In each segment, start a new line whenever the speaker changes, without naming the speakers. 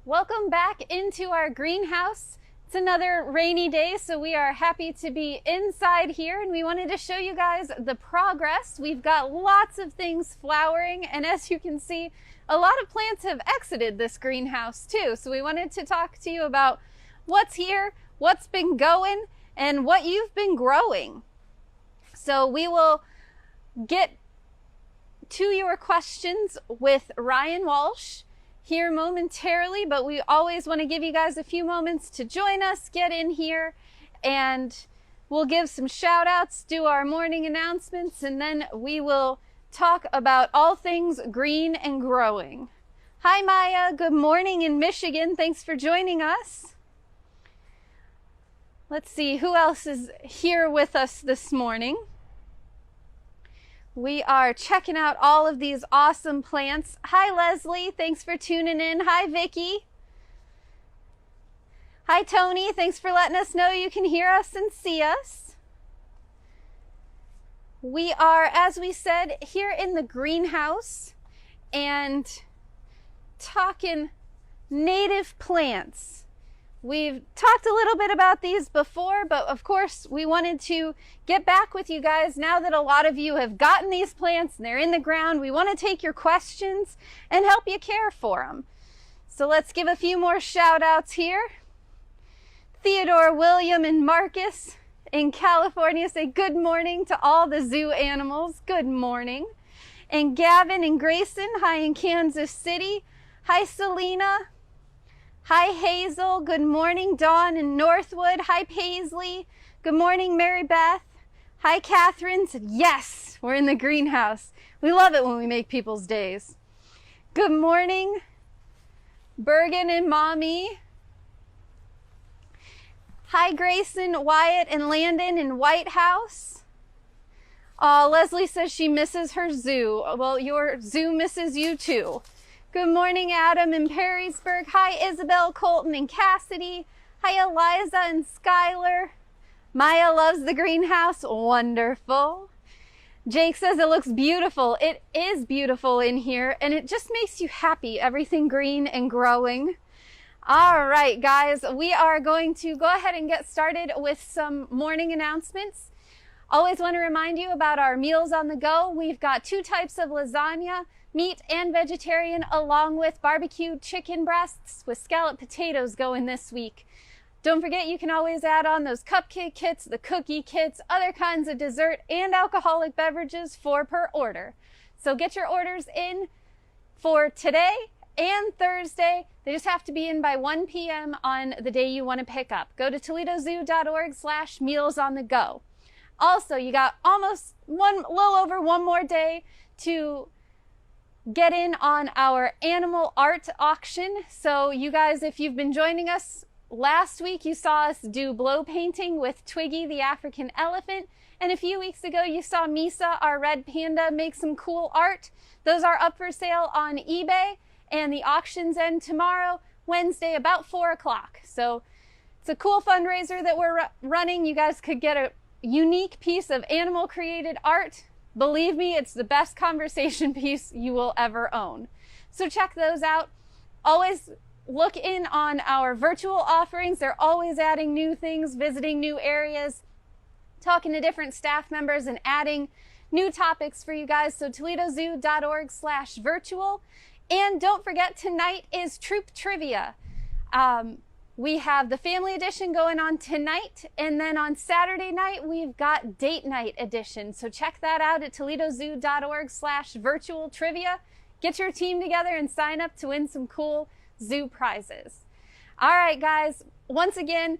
Welcome back into our greenhouse. It's another rainy day, so we are happy to be inside here, and we wanted to show you guys the progress. We've got lots of things flowering, and as you can see, a lot of plants have exited this greenhouse too. So we wanted to talk to you about what's here, what's been going, and what you've been growing. So we will get to your questions with Ryan Walsh here momentarily, but we always want to give you guys a few moments to join us, get in here, and we'll give some shout outs, do our morning announcements, and then we will talk about all things green and growing. Hi Maya, good morning in Michigan. Thanks for joining us. Let's see who else is here with us this morning. We are checking out all of these awesome plants. Hi Leslie, thanks for tuning in. Hi Vicky. Hi Tony, thanks for letting us know you can hear us and see us. We are, as we said, here in the greenhouse and talking native plants. We've talked a little bit about these before, but of course we wanted to get back with you guys now that a lot of you have gotten these plants and they're in the ground. We want to take your questions and help you care for them. So let's give a few more shout outs here. Theodore, William, and Marcus in California say good morning to all the zoo animals. Good morning. And Gavin and Grayson, hi in Kansas City. Hi Selena. Hi Hazel, good morning. Dawn in Northwood. Hi Paisley, good morning. Mary Beth. Hi Catherine, said yes, we're in the greenhouse. We love it when we make people's days. Good morning. Bergen and Mommy. Hi Grayson, Wyatt, and Landon in White House. Leslie says she misses her zoo. Well, your zoo misses you too. Good morning, Adam in Perrysburg. Hi, Isabel, Colton, and Cassidy. Hi, Eliza and Skylar. Maya loves the greenhouse. Wonderful. Jake says it looks beautiful. It is beautiful in here, and it just makes you happy. Everything green and growing. All right, guys, we are going to go ahead and get started with some morning announcements. Always want to remind you about our meals on the go. We've got 2 types of lasagna, meat and vegetarian, along with barbecued chicken breasts with scalloped potatoes going this week. Don't forget, you can always add on those cupcake kits, the cookie kits, other kinds of dessert, and alcoholic beverages 4 per order. So get your orders in for today and Thursday. They just have to be in by 1 p.m. on the day you want to pick up. Go to ToledoZoo.org/mealsonthego. Also, you got almost a little over one more day to get in on our animal art auction. So you guys, if you've been joining us last week, you saw us do blow painting with Twiggy the African elephant, and a few weeks ago you saw Misa, our red panda, make some cool art. Those are up for sale on eBay, and the auctions end tomorrow, Wednesday, about 4 o'clock. So it's a cool fundraiser that we're running. You guys could get a unique piece of animal created art. Believe me, it's the best conversation piece you will ever own. So check those out. Always look in on our virtual offerings. They're always adding new things, visiting new areas, talking to different staff members, and adding new topics for you guys. So ToledoZoo.org/virtual. And don't forget, tonight is Troop Trivia. We have the family edition going on tonight, and then on Saturday night, we've got date night edition. So check that out at ToledoZoo.org/virtual trivia. Get your team together and sign up to win some cool zoo prizes. All right, guys, once again,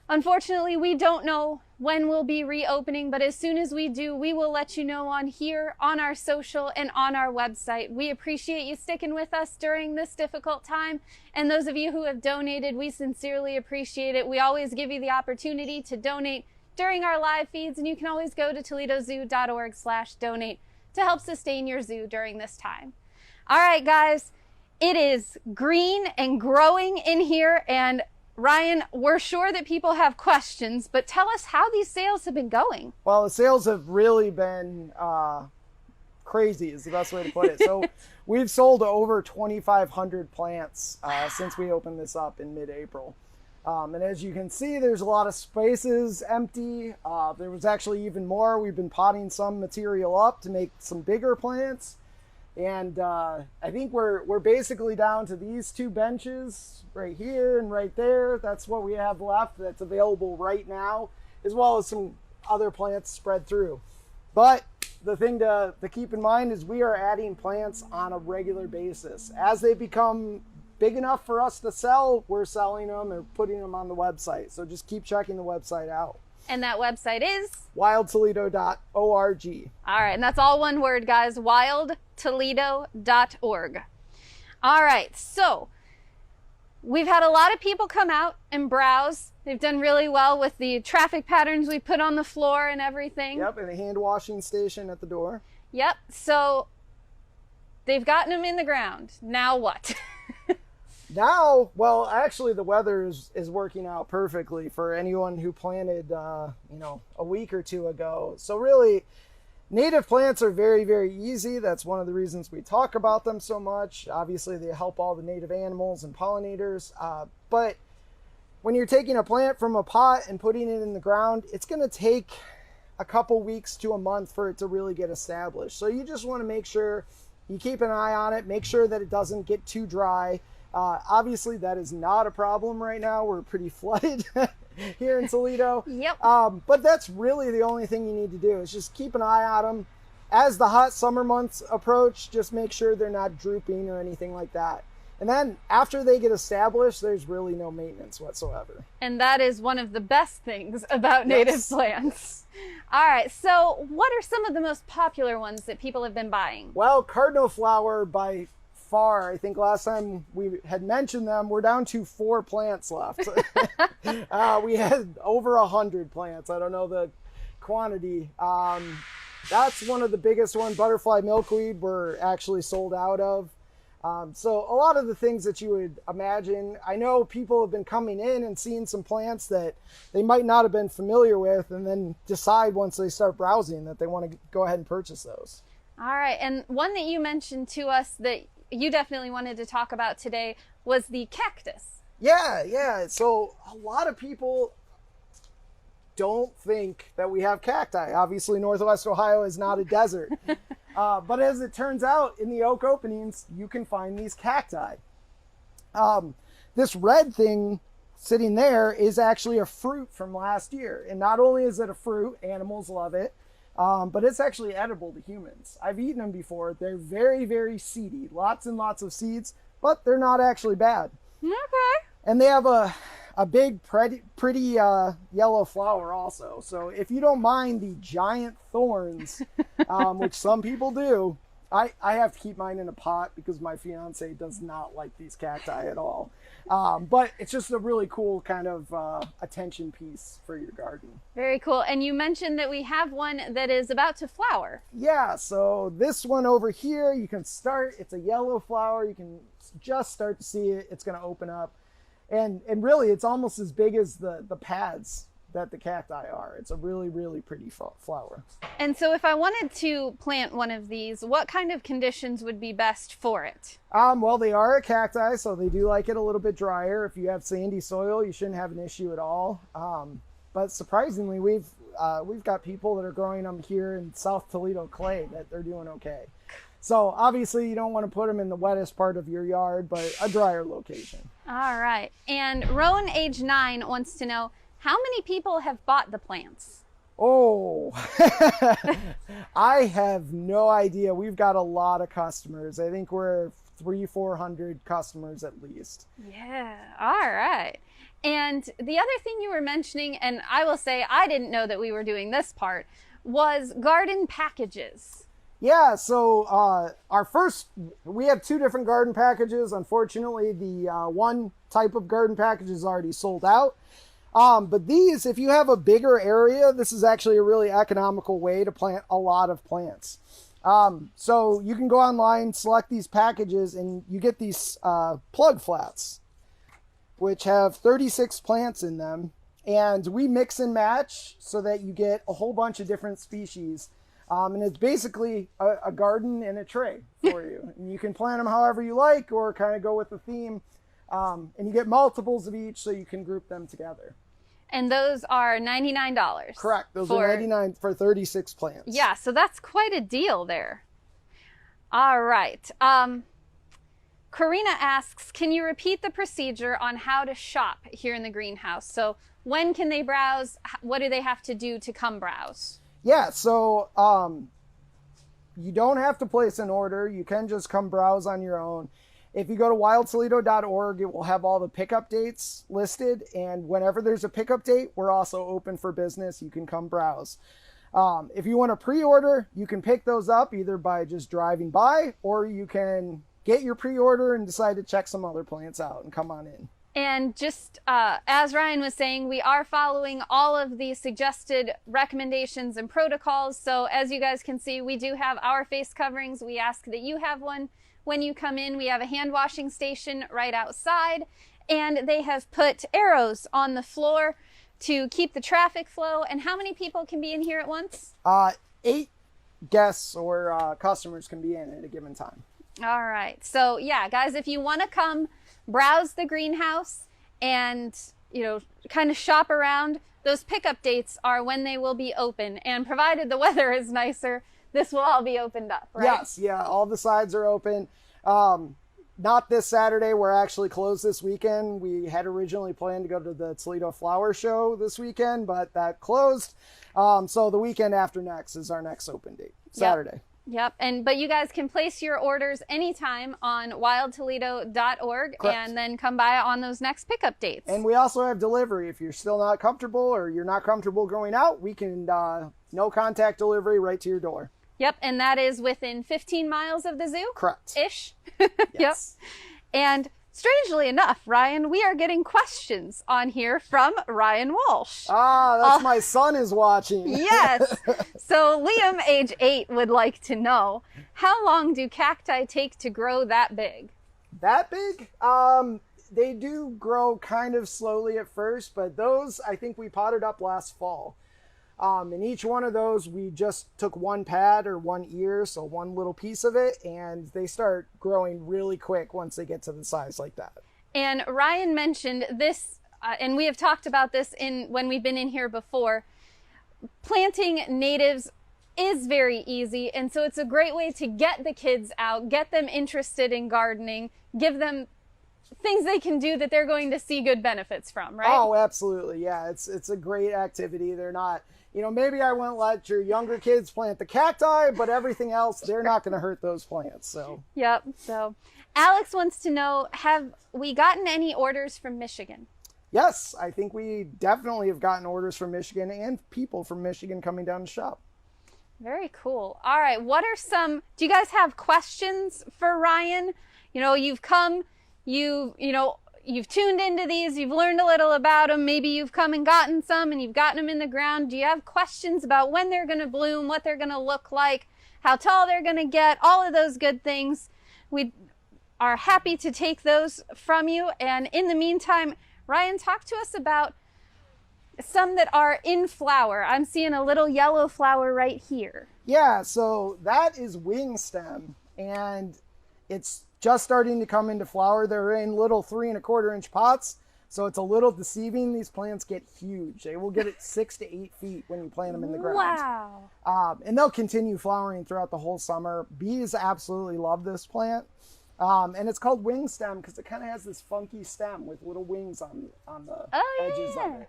unfortunately, we don't know when we'll be reopening, but as soon as we do, we will let you know on here, on our social, and on our website. We appreciate you sticking with us during this difficult time, and those of you who have donated, we sincerely appreciate it. We always give you the opportunity to donate during our live feeds, and you can always go to ToledoZoo.org/donate to help sustain your zoo during this time. All right, guys, it is green and growing in here, and Ryan, we're sure that people have questions, but tell us how these sales have been going.
Well, the sales have really been crazy is the best way to put it. So we've sold over 2,500 plants since we opened this up in mid-April. And as you can see, there's a lot of spaces empty. There was actually even more. We've been potting some material up to make some bigger plants. And I think we're basically down to these 2 benches right here and right there. That's what we have left that's available right now, as well as some other plants spread through. But the thing to keep in mind is we are adding plants on a regular basis. As they become big enough for us to sell, we're selling them or putting them on the website. So just keep checking the website out.
And that website is?
wildtoledo.org.
All right, and that's all one word, guys, wildtoledo.org. All right, so we've had a lot of people come out and browse. They've done really well with the traffic patterns we put on the floor and everything.
Yep, and a hand washing station at the door.
Yep, so they've gotten them in the ground. Now what?
Now, well, actually the weather is working out perfectly for anyone who planted, a week or 2 ago. So really, native plants are very, very easy. That's one of the reasons we talk about them so much. Obviously, they help all the native animals and pollinators. But when you're taking a plant from a pot and putting it in the ground, it's going to take a couple weeks to a month for it to really get established. So you just want to make sure you keep an eye on it, make sure that it doesn't get too dry. Obviously, that is not a problem right now. We're pretty flooded here in Toledo.
Yep.
But that's really the only thing you need to do is just keep an eye on them. As the hot summer months approach, just make sure they're not drooping or anything like that. And then after they get established, there's really no maintenance whatsoever.
And that is one of the best things about native plants. All right, so what are some of the most popular ones that people have been buying?
Well, cardinal flower by far, I think last time we had mentioned them, we're down to 4 plants left. We had over 100 plants. I don't know the quantity. That's one of the biggest ones. Butterfly milkweed we're actually sold out of. So a lot of the things that you would imagine. I know people have been coming in and seeing some plants that they might not have been familiar with, and then decide once they start browsing that they want to go ahead and purchase those.
All right, and one that you mentioned to us that you definitely wanted to talk about today was the cactus.
Yeah. So a lot of people don't think that we have cacti. Obviously, Northwest Ohio is not a desert. But as it turns out, in the oak openings, you can find these cacti. This red thing sitting there is actually a fruit from last year. And not only is it a fruit, animals love it, but it's actually edible to humans. I've eaten them before. They're very, very seedy. Lots and lots of seeds, but they're not actually bad.
Okay.
And they have a big, pretty yellow flower also. So if you don't mind the giant thorns, which some people do, I have to keep mine in a pot because my fiance does not like these cacti at all. But it's just a really cool kind of attention piece for your garden.
Very cool. And you mentioned that we have one that is about to flower.
Yeah, so this one over here, you can start. It's a yellow flower. You can just start to see it. It's going to open up. And really, it's almost as big as the pads that the cacti are. It's a really, really pretty flower.
And so if I wanted to plant one of these, what kind of conditions would be best for it?
Well, they are a cacti, so they do like it a little bit drier. If you have sandy soil, you shouldn't have an issue at all. But surprisingly, we've got people that are growing them here in South Toledo clay that they're doing okay. So obviously you don't want to put them in the wettest part of your yard, but a drier location.
All right. And Rowan, age 9, wants to know, how many people have bought the plants?
Oh, I have no idea. We've got a lot of customers. I think we're 300-400 customers at least.
Yeah. All right. And the other thing you were mentioning, and I will say I didn't know that we were doing this part, was garden packages.
Yeah, so we have 2 different garden packages. Unfortunately, the one type of garden package is already sold out. But these, if you have a bigger area, this is actually a really economical way to plant a lot of plants. So you can go online, select these packages, and you get these plug flats, which have 36 plants in them. And we mix and match so that you get a whole bunch of different species. And it's basically a garden in a tray for you. And you can plant them however you like or kind of go with the theme. And you get multiples of each so you can group them together.
And those are $99.
Correct. Those are $99 for 36 plants.
Yeah, so that's quite a deal there. All right. Karina asks, can you repeat the procedure on how to shop here in the greenhouse? So when can they browse? What do they have to do to come browse?
Yeah, so you don't have to place an order. You can just come browse on your own. If you go to wildtoledo.org, it will have all the pickup dates listed. And whenever there's a pickup date, we're also open for business. You can come browse. If you want to pre-order, you can pick those up either by just driving by, or you can get your pre-order and decide to check some other plants out and come on in.
And just as Ryan was saying, we are following all of the suggested recommendations and protocols. So as you guys can see, we do have our face coverings. We ask that you have one when you come in. We have a hand washing station right outside, and they have put arrows on the floor to keep the traffic flow. And how many people can be in here at once?
8 guests or customers can be in at a given time.
All right. So yeah, guys, if you want to come browse the greenhouse and, you know, kind of shop around, those pickup dates are when they will be open. And provided the weather is nicer, this will all be opened up, right?
Yes, yeah, all the sides are open. Not this Saturday. We're actually closed this weekend. We had originally planned to go to the Toledo Flower Show this weekend, but that closed. So the weekend after next is our next open date, Saturday.
Yep. But you guys can place your orders anytime on wildtoledo.org.
Correct.
And then come by on those next pickup dates.
And we also have delivery. If you're still not comfortable or you're not comfortable going out, we can no contact delivery right to your door.
Yep. And that is within 15 miles of the zoo?
Correct.
Ish.
Yes.
Yep. And strangely enough, Ryan, we are getting questions on here from Ryan Walsh.
That's my son is watching.
Yes. So Liam, age 8, would like to know, how long do cacti take to grow that big?
That big? They do grow kind of slowly at first, but those I think we potted up last fall. And each one of those, we just took one pad or one ear, so one little piece of it, and they start growing really quick once they get to the size like that.
And Ryan mentioned this, and we have talked about this when we've been in here before. Planting natives is very easy, and so it's a great way to get the kids out, get them interested in gardening, give them things they can do that they're going to see good benefits from, right?
Oh, absolutely. Yeah, it's a great activity. They're not, maybe I wouldn't let your younger kids plant the cacti, but everything else, they're not going to hurt those plants. So.
Yep. So Alex wants to know, have we gotten any orders from Michigan?
Yes, I think we definitely have gotten orders from Michigan and people from Michigan coming down to shop.
Very cool. All right. Do you guys have questions for Ryan? You've come, you've tuned into these, you've learned a little about them. Maybe you've come and gotten some and you've gotten them in the ground. Do you have questions about when they're going to bloom, what they're going to look like, how tall they're going to get, all of those good things? We are happy to take those from you. And in the meantime, Ryan, talk to us about some that are in flower. I'm seeing a little yellow flower right here.
Yeah, so that is wing stem, and it's just starting to come into flower. They're in little 3 1/4 inch pots, so it's a little deceiving. These plants get huge. They will get at 6 to 8 feet when you plant them in the ground.
Wow.
And they'll continue flowering throughout the whole summer. Bees absolutely love this plant. And it's called wing stem because it kind of has this funky stem with little wings on the edges of it.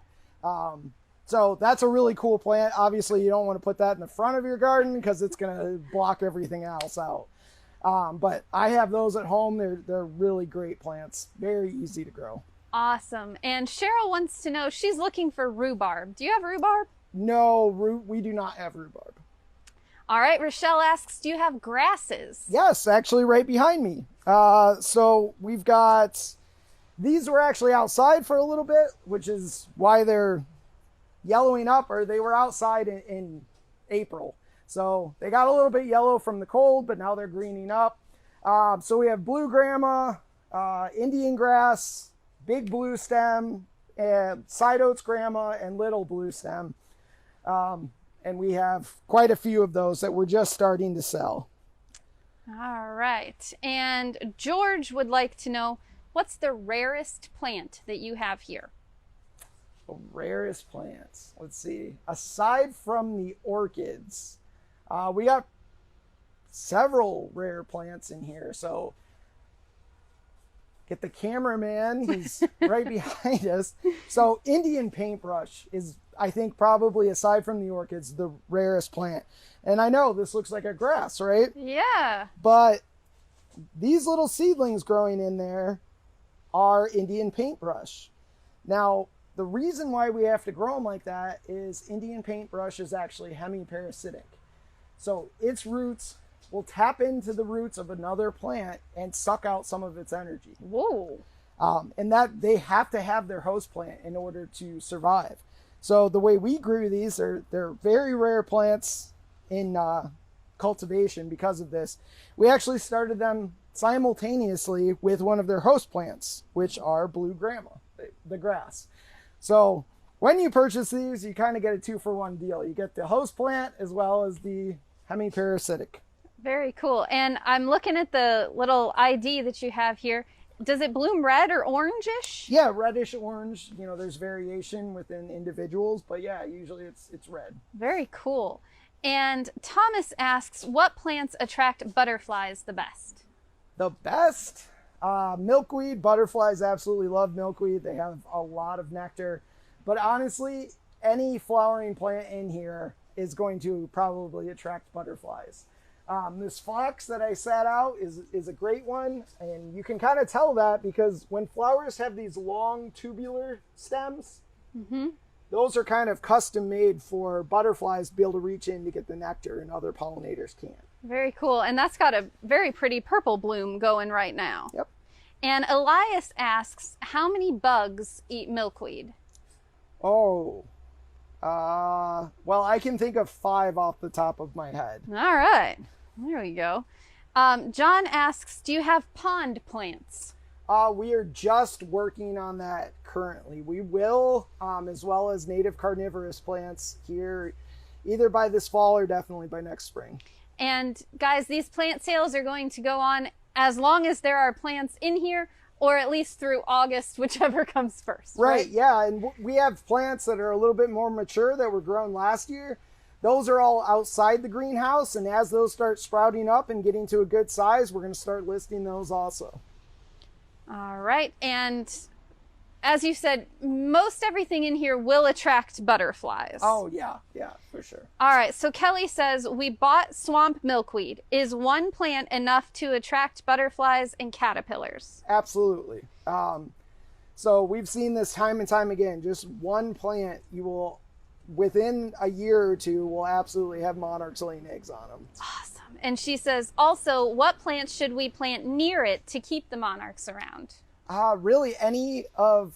So that's a really cool plant. Obviously, you don't want to put that in the front of your garden because it's going to block everything else out. But I have those at home. They're really great plants. Very easy to grow.
Awesome. And Cheryl wants to know, she's looking for rhubarb. Do you have rhubarb?
No, we do not have rhubarb.
All right. Rochelle asks, do you have grasses?
Yes, actually right behind me. So we've got, these were actually outside for a little bit, which is why they're yellowing up, or they were outside in April. So they got a little bit yellow from the cold, but now they're greening up. So we have blue grama, Indian grass, big blue stem, and side oats grama, and little blue stem. And we have quite a few of those that we're just starting to sell.
All right. And George would like to know, what's the rarest plant that you have here?
The rarest plants. Let's see. Aside from the orchids, we got several rare plants in here. So get the cameraman. He's right behind us. So Indian paintbrush is, I think, probably aside from the orchids, the rarest plant. And I know this looks like a grass, right?
Yeah.
But these little seedlings growing in there are Indian paintbrush. Now, the reason why we have to grow them like that is Indian paintbrush is actually hemiparasitic. So its roots will tap into the roots of another plant and suck out some of its energy.
Whoa.
And that they have to have their host plant in order to survive. So the way we grew these, they're very rare plants in cultivation because of this. We actually started them simultaneously with one of their host plants, which are blue grama, the grass. So when you purchase these, you kind of get a 2-for-1 deal. You get the host plant as well as the hemiparasitic.
Very cool. And I'm looking at the little ID that you have here. Does it bloom red or orangish?
Yeah, reddish orange. You know, there's variation within individuals, but yeah, usually it's red.
Very cool. And Thomas asks, what plants attract butterflies the best?
The best? Milkweed. Butterflies absolutely love milkweed. They have a lot of nectar. But honestly, any flowering plant in here is going to probably attract butterflies. This fox that I sat out is a great one. And you can kind of tell that because when flowers have these long tubular stems, those are kind of custom made for butterflies to be able to reach in to get the nectar and other pollinators can't.
Very cool. And that's got a very pretty purple bloom going right now.
Yep.
And Elias asks, how many bugs eat milkweed?
Oh, well, I can think of 5 off the top of my head.
All right. There we go. John asks, do you have pond plants?
We are just working on that currently. We will, as well as native carnivorous plants here, either by this fall or definitely by next spring.
And guys, these plant sales are going to go on as long as there are plants in here, or at least through August, whichever comes first.
Right, yeah. And we have plants that are a little bit more mature that were grown last year. Those are all outside the greenhouse. And as those start sprouting up and getting to a good size, we're going to start listing those also.
All right. And as you said, most everything in here will attract butterflies.
Oh, yeah, for sure.
All right. So Kelly says, we bought swamp milkweed. Is one plant enough to attract butterflies and caterpillars?
Absolutely. So we've seen this time and time again. Just one plant, you will, within a year or two, will absolutely have monarchs laying eggs on them.
Awesome. And she says, also, what plants should we plant near it to keep the monarchs around?
Really, any of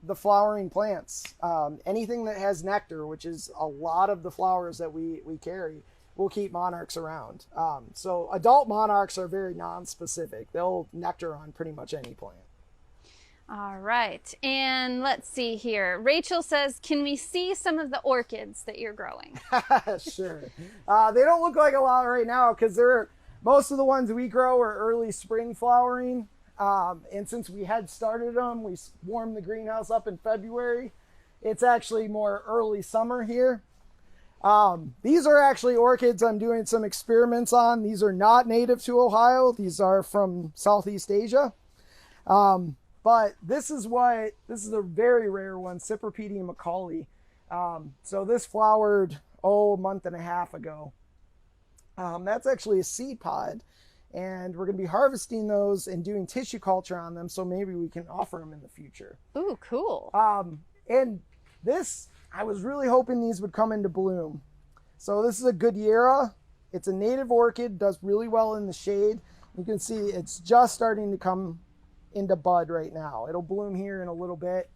the flowering plants. Anything that has nectar, which is a lot of the flowers that we carry, will keep monarchs around. So adult monarchs are very non-specific. They'll nectar on pretty much any plant.
All right. And let's see here. Rachel says, can we see some of the orchids that you're growing?
Sure. They don't look like a lot right now because most of the ones we grow are early spring flowering. And since we had started them, we warmed the greenhouse up in February. It's actually more early summer here. These are actually orchids I'm doing some experiments on. These are not native to Ohio. These are from Southeast Asia. But this is a very rare one, Cypripedium macaulay. So this flowered, a month and a half ago. That's actually a seed pod. And we're going to be harvesting those and doing tissue culture on them, so maybe we can offer them in the future.
Ooh, cool.
And this, I was really hoping these would come into bloom. So this is a Goodyeara. It's a native orchid, does really well in the shade. You can see it's just starting to come into bud right now. It'll bloom here in a little bit.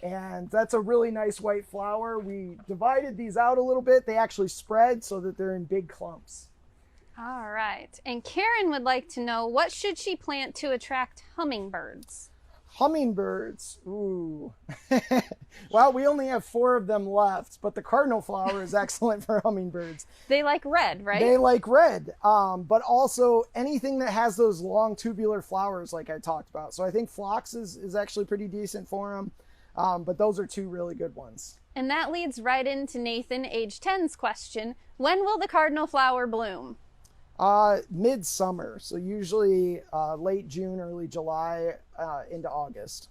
And that's a really nice white flower. We divided these out a little bit. They actually spread so that they're in big clumps.
All right. And Karen would like to know, what should she plant to attract hummingbirds?
Hummingbirds. Ooh. Well, we only have 4 of them left, but the cardinal flower is excellent for hummingbirds.
They like red, right?
They like red, but also anything that has those long tubular flowers like I talked about. So I think phlox is actually pretty decent for them, but those are 2 really good ones.
And that leads right into Nathan, age 10's question. When will the cardinal flower bloom?
Midsummer, so usually late June, early July, into August.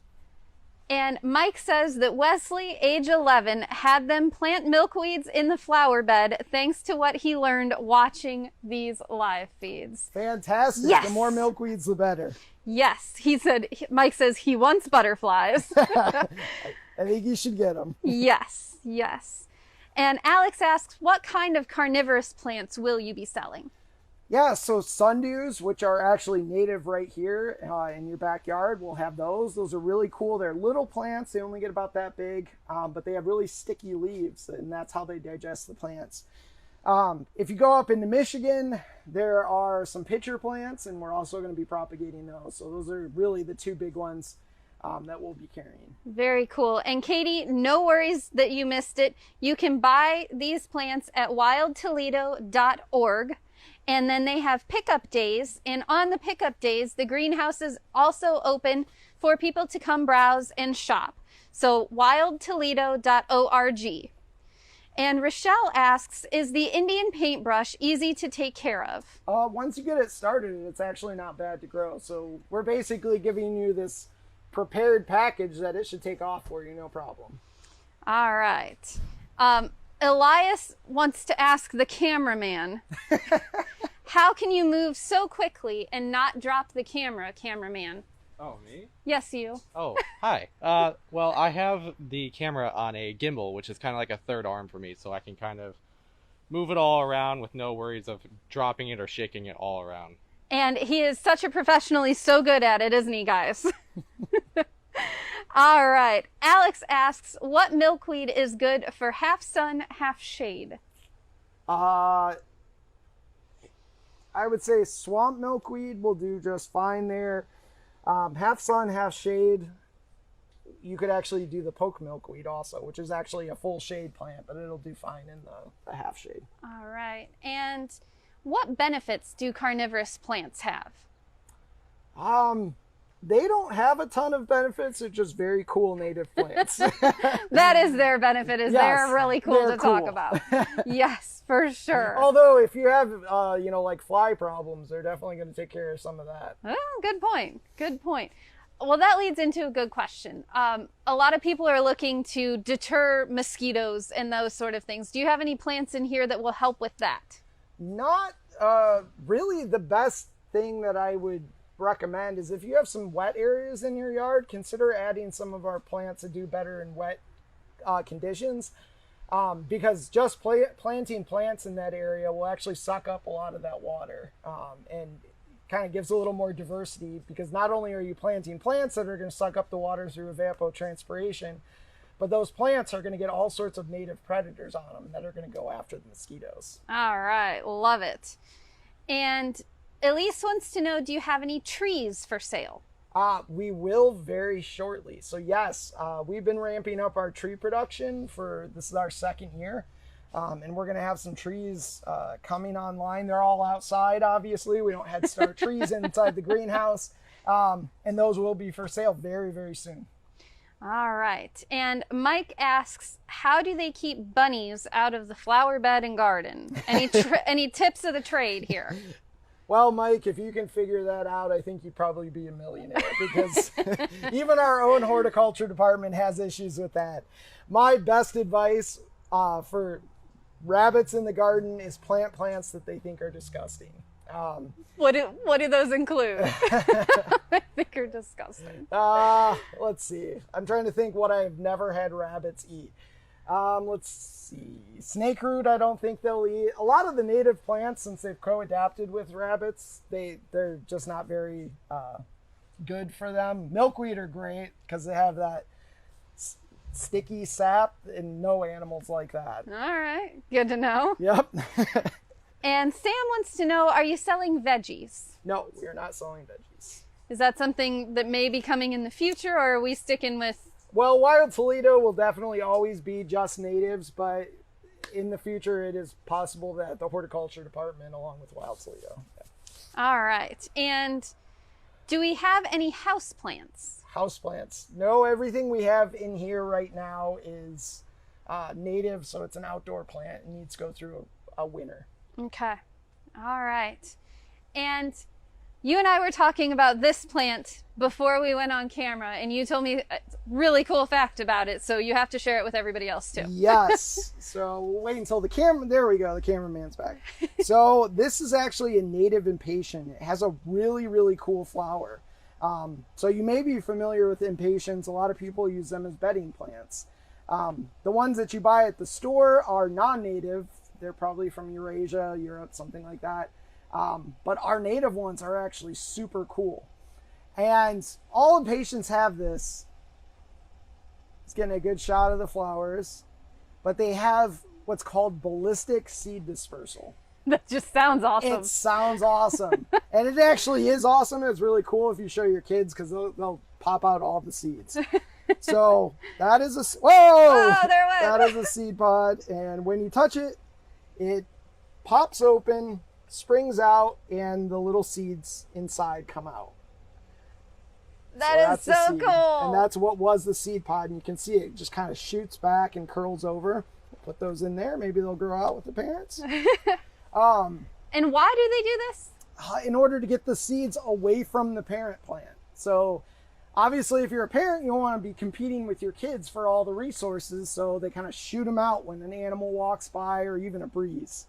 And Mike says that Wesley, age 11, had them plant milkweeds in the flower bed thanks to what he learned watching these live feeds.
Fantastic.
Yes.
The more milkweeds, the better.
Yes, Mike says he wants butterflies.
I think you should get them.
Yes, yes. And Alex asks, what kind of carnivorous plants will you be selling?
Yeah, so sundews, which are actually native right here in your backyard, we'll have those. Those are really cool. They're little plants. They only get about that big, but they have really sticky leaves, and that's how they digest the plants. If you go up into Michigan, there are some pitcher plants, and we're also going to be propagating those. So those are really the 2 big ones that we'll be carrying.
Very cool. And Katie, no worries that you missed it. You can buy these plants at wildtoledo.org. And then they have pickup days. And on the pickup days, the greenhouse is also open for people to come browse and shop. So wildtoledo.org. And Rochelle asks, is the Indian paintbrush easy to take care of?
Once you get it started, it's actually not bad to grow. So we're basically giving you this prepared package that it should take off for you, no problem.
All right. Elias wants to ask the cameraman, how can you move so quickly and not drop the cameraman?
Oh, me?
Yes, you.
Oh, hi. Well, I have the camera on a gimbal, which is kind of like a third arm for me, so I can kind of move it all around with no worries of dropping it or shaking it all around.
And he is such a professional. He's so good at it, isn't he, guys? All right. Alex asks, what milkweed is good for half sun, half shade?
I would say swamp milkweed will do just fine there. Half sun, half shade. You could actually do the poke milkweed also, which is actually a full shade plant, but it'll do fine in the half shade.
All right. And what benefits do carnivorous plants have?
They don't have a ton of benefits. They're just very cool native plants.
That is their benefit, is
Yes,
they're really cool
they're
to talk
cool.
about. Yes, for sure.
Although if you have, like fly problems, they're definitely going to take care of some of that.
Oh, good point. Good point. Well, that leads into a good question. A lot of people are looking to deter mosquitoes and those sort of things. Do you have any plants in here that will help with that?
Not really. The best thing that I would recommend is if you have some wet areas in your yard, consider adding some of our plants to do better in wet conditions, because just planting plants in that area will actually suck up a lot of that water, and kind of gives a little more diversity, because not only are you planting plants that are going to suck up the water through evapotranspiration, but those plants are going to get all sorts of native predators on them that are going to go after the mosquitoes.
All right, love it. And Elise wants to know, do you have any trees for sale?
We will very shortly. So yes, we've been ramping up our tree production this is our 2nd year. And we're going to have some trees coming online. They're all outside, obviously. We don't head start trees inside the greenhouse. And those will be for sale very, very soon.
All right. And Mike asks, how do they keep bunnies out of the flower bed and garden? Any tips of the trade here?
Well, Mike, if you can figure that out, I think you'd probably be a millionaire, because even our own horticulture department has issues with that. My best advice for rabbits in the garden is plant plants that they think are disgusting.
What do those include? I think are disgusting.
Let's see. I'm trying to think what I've never had rabbits eat. Let's see. Snake root, I don't think they'll eat. A lot of the native plants, since they've co-adapted with rabbits, they're just not very good for them. Milkweed are great because they have that sticky sap, and no animals like that.
All right. Good to know.
Yep.
And Sam wants to know, are you selling veggies?
No, we are not selling veggies.
Is that something that may be coming in the future, or are we sticking with?
Well, Wild Toledo will definitely always be just natives, but in the future it is possible that the horticulture department along with Wild Toledo.
All right. And do we have any house plants?
Houseplants. No, everything we have in here right now is native, so it's an outdoor plant. It needs to go through a winter.
Okay. All right. And you and I were talking about this plant before we went on camera, and you told me a really cool fact about it, so you have to share it with everybody else too.
Yes. So we'll wait until the camera, there we go, the cameraman's back. So this is actually a native impatient. It has a really, really cool flower. So you may be familiar with impatiens. A lot of people use them as bedding plants. The ones that you buy at the store are non-native. They're probably from Eurasia, Europe, something like that. But our native ones are actually super cool. And all impatiens have this. It's getting a good shot of the flowers. But they have what's called ballistic seed dispersal.
That just sounds awesome.
It sounds awesome. And it actually is awesome. It's really cool if you show your kids, because they'll pop out all the seeds. So that is a... Whoa!
Oh, there it went.
That is a seed pod. And when you touch it, it pops open, springs out, and the little seeds inside come out.
That is so cool.
And that's what was the seed pod. And you can see it just kind of shoots back and curls over. Put those in there. Maybe they'll grow out with the parents.
And why do they do this?
In order to get the seeds away from the parent plant. So obviously if you're a parent, you don't want to be competing with your kids for all the resources, so they kind of shoot them out when an animal walks by or even a breeze.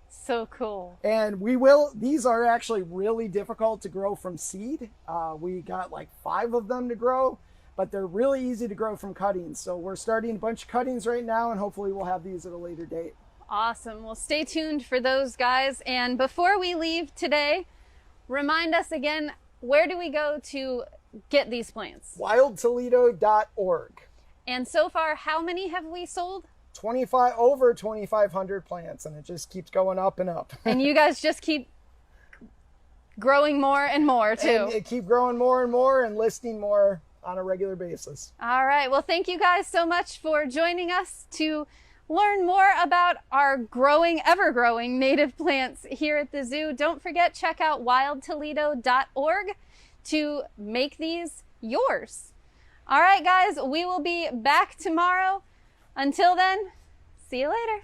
So cool.
And these are actually really difficult to grow from seed. We got like 5 of them to grow, but they're really easy to grow from cuttings. So we're starting a bunch of cuttings right now, and hopefully we'll have these at a later date.
Awesome. Well, stay tuned for those, guys. And before we leave today, remind us again, where do we go to get these plants?
wildtoledo.org.
And so far, how many have we sold?
Over 2,500 plants, and it just keeps going up and up.
And you guys just keep growing more and more too.
And it keep growing more and more and listing more on a regular basis.
All right. Well, thank you guys so much for joining us to learn more about our ever-growing native plants here at the zoo. Don't forget, check out wildtoledo.org to make these yours. All right, guys, we will be back tomorrow. Until then, see you later.